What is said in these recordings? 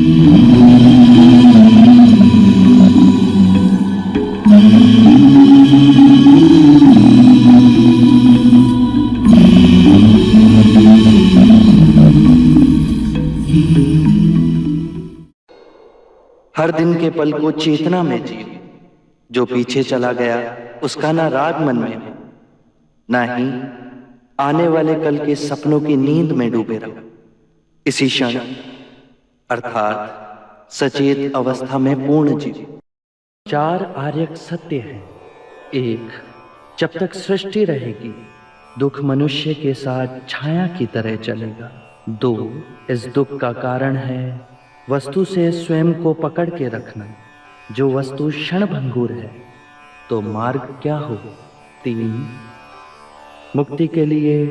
हर दिन के पल को चेतना में जियो। जो पीछे चला गया उसका ना राग मन में हो, ना ही आने वाले कल के सपनों की नींद में डूबे रहो। इसी क्षण अर्थात सचेत अवस्था में पूर्ण जियो। 4 आर्यक सत्य हैं। 1, जब तक सृष्टि रहेगी दुख मनुष्य के साथ छाया की तरह चलेगा। 2, इस दुख का कारण है वस्तु से स्वयं को पकड़ के रखना। जो वस्तु क्षणभंगुर है तो मार्ग क्या हो। 3, मुक्ति के लिए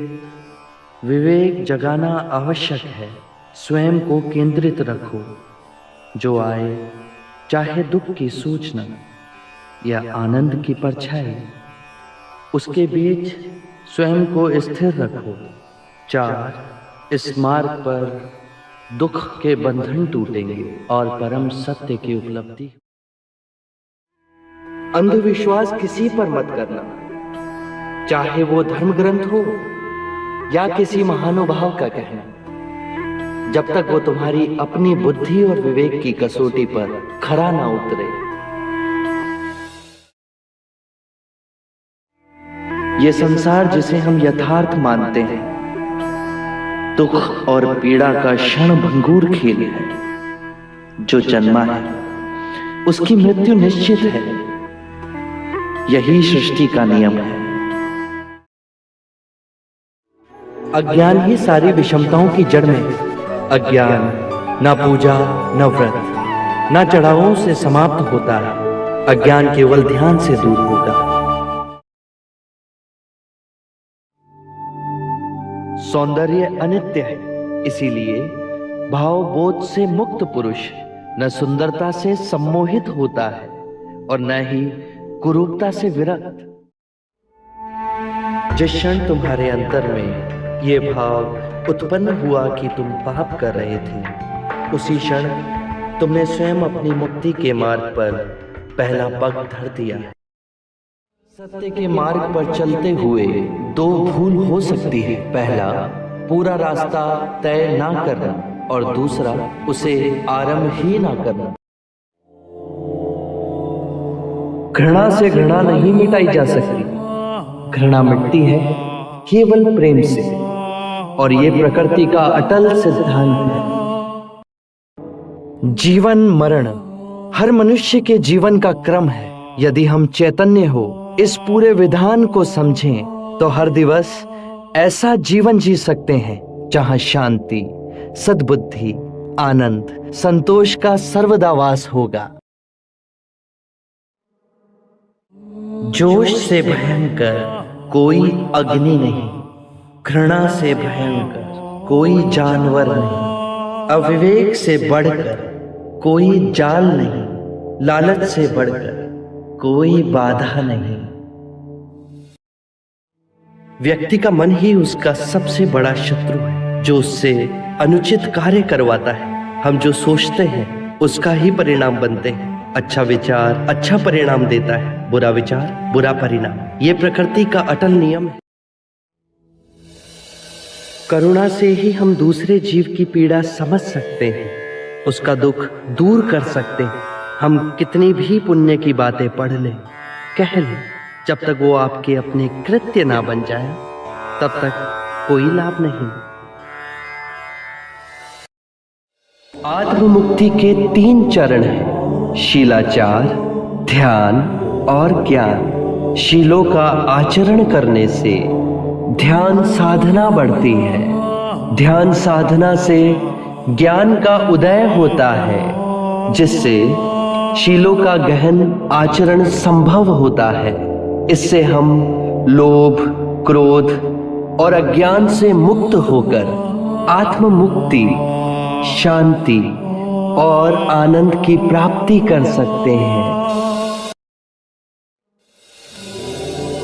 विवेक जगाना आवश्यक है। स्वयं को केंद्रित रखो। जो आए चाहे दुख की सूचना या आनंद की परछाई, उसके बीच स्वयं को स्थिर रखो। 4, इस मार्ग पर दुख के बंधन टूटेंगे और परम सत्य की उपलब्धि। अंधविश्वास किसी पर मत करना, चाहे वो धर्म ग्रंथ हो या किसी महानुभाव का कहना, जब तक वो तुम्हारी अपनी बुद्धि और विवेक की कसौटी पर खरा ना उतरे। ये संसार जिसे हम यथार्थ मानते हैं दुख और पीड़ा का क्षणभंगुर खेल है। जो जन्मा है उसकी मृत्यु निश्चित है। यही सृष्टि का नियम है। अज्ञान ही सारी विषमताओं की जड़ में है। अज्ञान न पूजा न व्रत न चढ़ावों से समाप्त होता है। अज्ञान केवल ध्यान से दूर होगा। सौंदर्य अनित्य है, इसीलिए भावबोध से मुक्त पुरुष न सुंदरता से सम्मोहित होता है और न ही कुरूपता से विरक्त। जिस क्षण तुम्हारे अंतर में ये भाव उत्पन्न हुआ कि तुम पाप कर रहे थे, उसी क्षण तुमने स्वयं अपनी मुक्ति के मार्ग पर पहला पग धर दिया। सत्य के मार्ग पर चलते हुए 2 भूल हो सकती है। पहला, पूरा रास्ता तय ना करना और दूसरा, उसे आरंभ ही ना करना। घृणा से घृणा नहीं मिटाई जा सकती। घृणा मिटती है केवल प्रेम से, और ये प्रकृति का अटल सिद्धांत है। जीवन मरण हर मनुष्य के जीवन का क्रम है। यदि हम चैतन्य हो इस पूरे विधान को समझें तो हर दिवस ऐसा जीवन जी सकते हैं जहां शांति, सद्बुद्धि, आनंद, संतोष का सर्वदा वास होगा। जोश से भयंकर कोई अग्नि नहीं, घृणा से भयंकर कोई जानवर नहीं, अविवेक से बढ़कर कोई जाल नहीं, लालच से बढ़कर कोई बाधा नहीं। व्यक्ति का मन ही उसका सबसे बड़ा शत्रु है, जो उससे अनुचित कार्य करवाता है। हम जो सोचते हैं उसका ही परिणाम बनते हैं। अच्छा विचार अच्छा परिणाम देता है, बुरा विचार बुरा परिणाम। ये प्रकृति का अटल नियम है। करुणा से ही हम दूसरे जीव की पीड़ा समझ सकते हैं, उसका दुख दूर कर सकते हैं। हम कितनी भी पुण्य की बातें पढ़ लें, कह लें, जब तक वो आपके अपने कृत्य ना बन जाए तब तक कोई लाभ नहीं। आत्ममुक्ति के 3 चरण हैं, शीलाचार, ध्यान और ज्ञान। शीलों का आचरण करने से ध्यान साधना बढ़ती है। ध्यान साधना से ज्ञान का उदय होता है, जिससे शीलों का गहन आचरण संभव होता है। इससे हम लोभ, क्रोध और अज्ञान से मुक्त होकर आत्ममुक्ति, शांति और आनंद की प्राप्ति कर सकते हैं।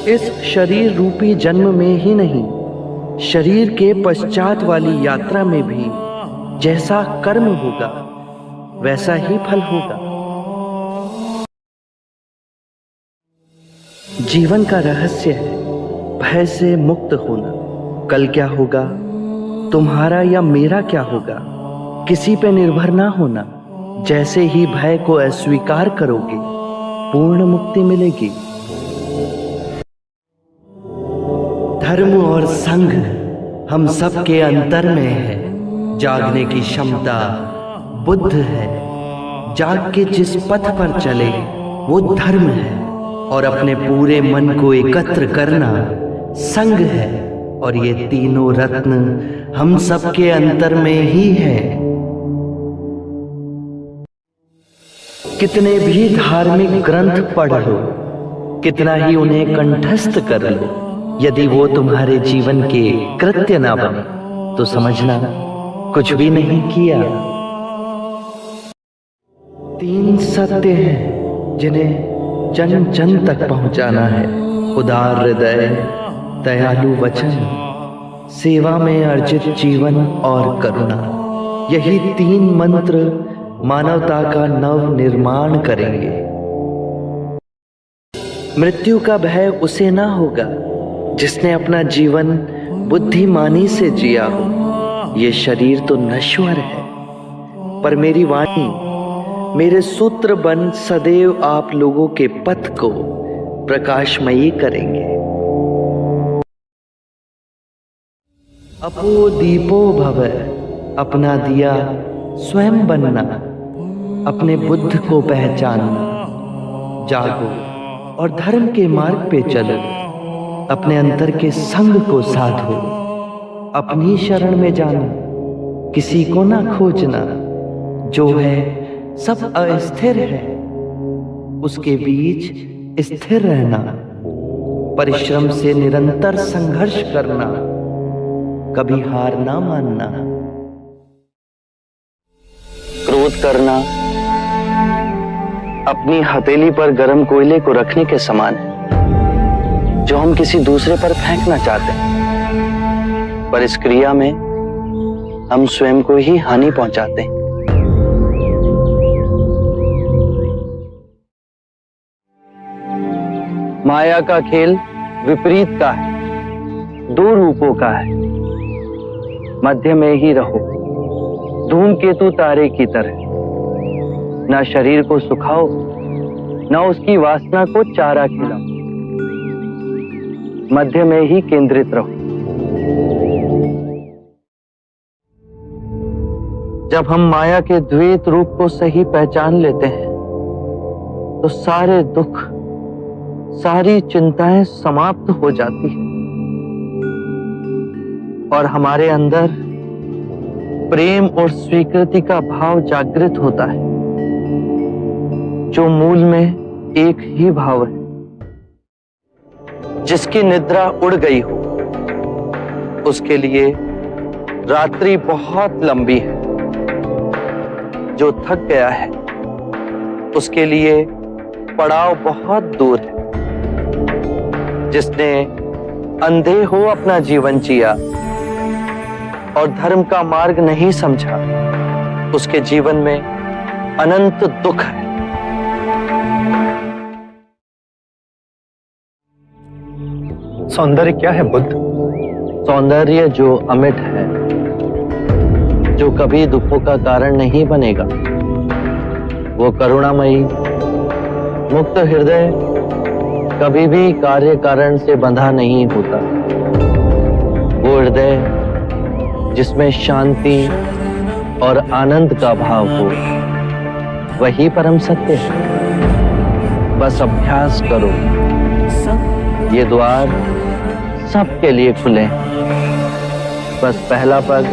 इस शरीर रूपी जन्म में ही नहीं, शरीर के पश्चात वाली यात्रा में भी जैसा कर्म होगा वैसा ही फल होगा। जीवन का रहस्य है भय से मुक्त होना। कल क्या होगा, तुम्हारा या मेरा क्या होगा, किसी पे निर्भर ना होना। जैसे ही भय को अस्वीकार करोगे, पूर्ण मुक्ति मिलेगी। धर्म और संघ हम सब के अंतर में है। जागने की क्षमता बुद्ध है। जाग के जिस पथ पर चले वो धर्म है। और अपने पूरे मन को एकत्र करना संघ है। और ये तीनों रत्न हम सब के अंतर में ही है। कितने भी धार्मिक ग्रंथ पढ़ लो, कितना ही उन्हें कंठस्थ कर लो, यदि वो तुम्हारे जीवन के कृत्य ना बने तो समझना कुछ भी नहीं किया। तीन सत्य हैं जिन्हें जन जन तक पहुंचाना है। उदार हृदय, दयालु वचन, सेवा में अर्जित जीवन और करुणा। यही तीन मंत्र मानवता का नव निर्माण करेंगे। मृत्यु का भय उसे ना होगा जिसने अपना जीवन बुद्धिमानी से जिया हो। ये शरीर तो नश्वर है, पर मेरी वाणी, मेरे सूत्र बन सदैव आप लोगों के पथ को प्रकाशमयी करेंगे। अपो दीपो भव, अपना दिया स्वयं बनना, अपने बुद्ध को पहचानना। जागो और धर्म के मार्ग पे चलो, अपने अंतर के संग को साधो। अपनी शरण में जाना, किसी को ना खोजना। जो है सब अस्थिर है, उसके बीच स्थिर रहना। परिश्रम से निरंतर संघर्ष करना, कभी हार ना मानना। क्रोध करना अपनी हथेली पर गर्म कोयले को रखने के समान है, जो हम किसी दूसरे पर फेंकना चाहते हैं, पर इस क्रिया में हम स्वयं को ही हानि पहुंचाते हैं। माया का खेल विपरीत का है, दो रूपों का है। मध्य में ही रहो, धूमकेतु तारे की तरह। ना शरीर को सुखाओ, ना उसकी वासना को चारा खिलाओ। मध्य में ही केंद्रित रहो। जब हम माया के द्वैत रूप को सही पहचान लेते हैं, तो सारे दुख, सारी चिंताएं समाप्त हो जाती हैं और हमारे अंदर प्रेम और स्वीकृति का भाव जागृत होता है, जो मूल में एक ही भाव है। जिसकी निद्रा उड़ गई हो, उसके लिए रात्रि बहुत लंबी है। जो थक गया है, उसके लिए पड़ाव बहुत दूर है। जिसने अंधे हो अपना जीवन जिया और धर्म का मार्ग नहीं समझा, उसके जीवन में अनंत दुख है। सौंदर्य क्या है बुद्ध? सौंदर्य जो अमिट है, जो कभी दुखों का कारण नहीं बनेगा, वो करुणामयी, मुक्त हृदय, कभी भी कार्य कारण से बंधा नहीं होता। वो हृदय जिसमें शांति और आनंद का भाव हो, वही परम सत्य है। बस अभ्यास करो, ये द्वार सबके लिए खुले हैं। बस पहला पग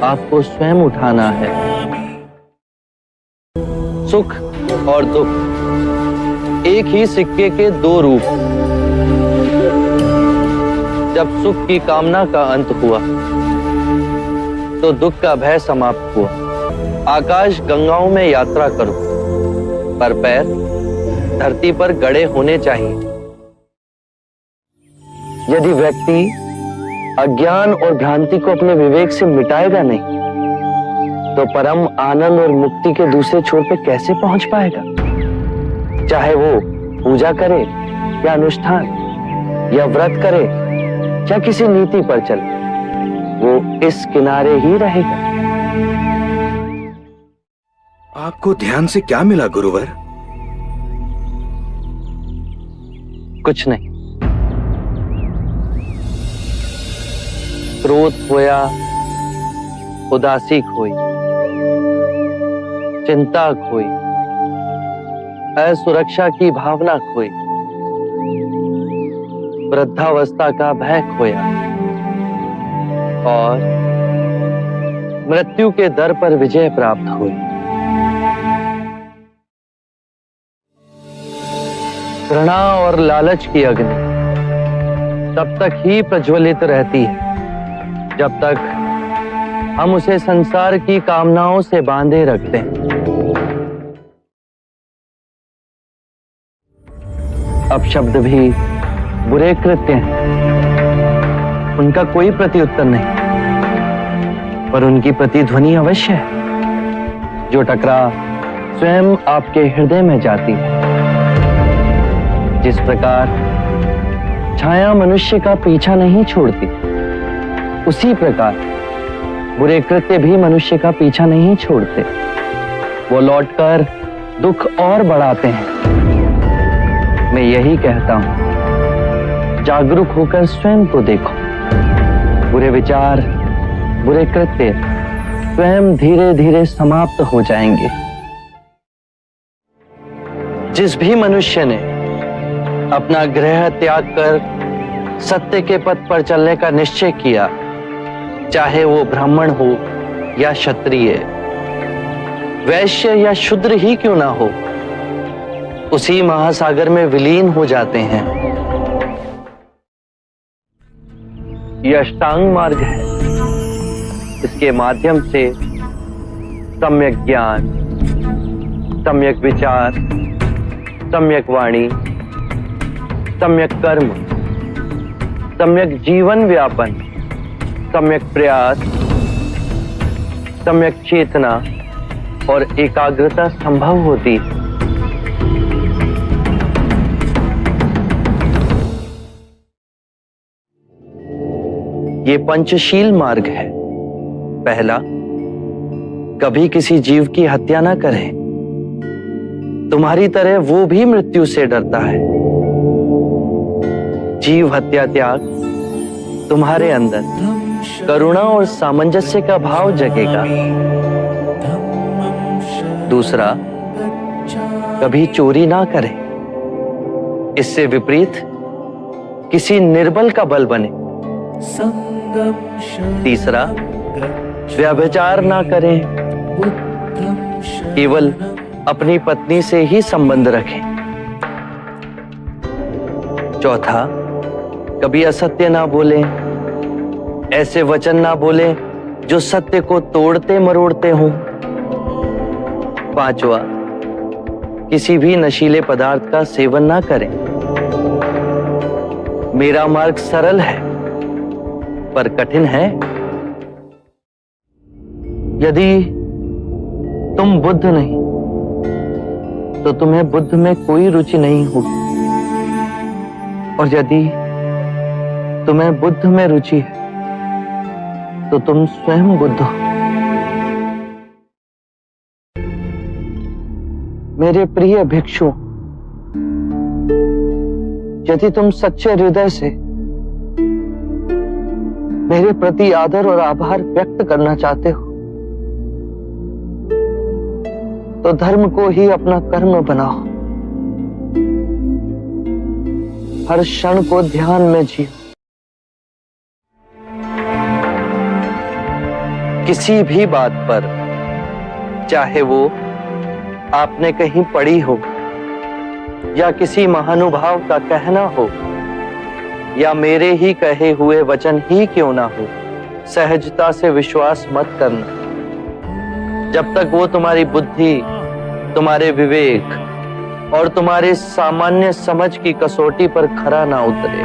आपको स्वयं उठाना है। सुख और दुख एक ही सिक्के के दो रूप। जब सुख की कामना का अंत हुआ, तो दुख का भय समाप्त हुआ। आकाश गंगाओं में यात्रा करो, पर पैर धरती पर गड़े होने चाहिए। यदि व्यक्ति अज्ञान और भ्रांति को अपने विवेक से मिटाएगा नहीं, तो परम आनंद और मुक्ति के दूसरे छोर पे कैसे पहुंच पाएगा? चाहे वो पूजा करे या अनुष्ठान, या व्रत करे या किसी नीति पर चले, वो इस किनारे ही रहेगा। आपको ध्यान से क्या मिला गुरुवर? कुछ नहीं। क्रोध खोया, उदासी खोई, चिंता खोई, असुरक्षा की भावना खोई, वृद्धावस्था का भय खोया और मृत्यु के दर पर विजय प्राप्त हुई। घृणा और लालच की अग्नि तब तक ही प्रज्वलित रहती है जब तक हम उसे संसार की कामनाओं से बांधे रखते हैं। अपशब्द भी बुरे कृत्य हैं, उनका कोई प्रत्युत्तर नहीं, पर उनकी प्रतिध्वनि अवश्य है, जो टकरा स्वयं आपके हृदय में जाती है। जिस प्रकार छाया मनुष्य का पीछा नहीं छोड़ती, उसी प्रकार बुरे कृत्य भी मनुष्य का पीछा नहीं छोड़ते। वो लौटकर दुख और बढ़ाते हैं। मैं यही कहता हूं, जागरूक होकर स्वयं को देखो। बुरे विचार, बुरे कृत्य स्वयं धीरे धीरे समाप्त हो जाएंगे। जिस भी मनुष्य ने अपना गृह त्याग कर सत्य के पथ पर चलने का निश्चय किया, चाहे वो ब्राह्मण हो या क्षत्रिय, वैश्य या शूद्र ही क्यों ना हो, उसी महासागर में विलीन हो जाते हैं। यह अष्टांग मार्ग है। इसके माध्यम से सम्यक ज्ञान, सम्यक विचार, सम्यक वाणी, सम्यक कर्म, सम्यक जीवन व्यापन, सम्यक प्रयास, सम्यक चेतना और एकाग्रता संभव होती है। ये पंचशील मार्ग है। पहला, कभी किसी जीव की हत्या ना करें। तुम्हारी तरह वो भी मृत्यु से डरता है। जीव हत्या त्याग तुम्हारे अंदर करुणा और सामंजस्य का भाव जगेगा। दूसरा, कभी चोरी ना करें। इससे विपरीत किसी निर्बल का बल बने। तीसरा, व्यभिचार ना करें। केवल अपनी पत्नी से ही संबंध रखें। चौथा, कभी असत्य ना बोलें। ऐसे वचन ना बोलें जो सत्य को तोड़ते मरोड़ते हों। पांचवा, किसी भी नशीले पदार्थ का सेवन ना करें। मेरा मार्ग सरल है पर कठिन है। यदि तुम बुद्ध नहीं तो तुम्हें बुद्ध में कोई रुचि नहीं होगी, और यदि तुम्हें बुद्ध में रुचि है तो तुम स्वयं बुद्ध हो। मेरे प्रिय भिक्षु, यदि तुम सच्चे हृदय से मेरे प्रति आदर और आभार व्यक्त करना चाहते हो तो धर्म को ही अपना कर्म बनाओ। हर क्षण को ध्यान में जियो। किसी भी बात पर, चाहे वो आपने कहीं पढ़ी हो या किसी महानुभाव का कहना हो या मेरे ही कहे हुए वचन ही क्यों ना हो, सहजता से विश्वास मत करना जब तक वो तुम्हारी बुद्धि, तुम्हारे विवेक और तुम्हारे सामान्य समझ की कसौटी पर खरा ना उतरे।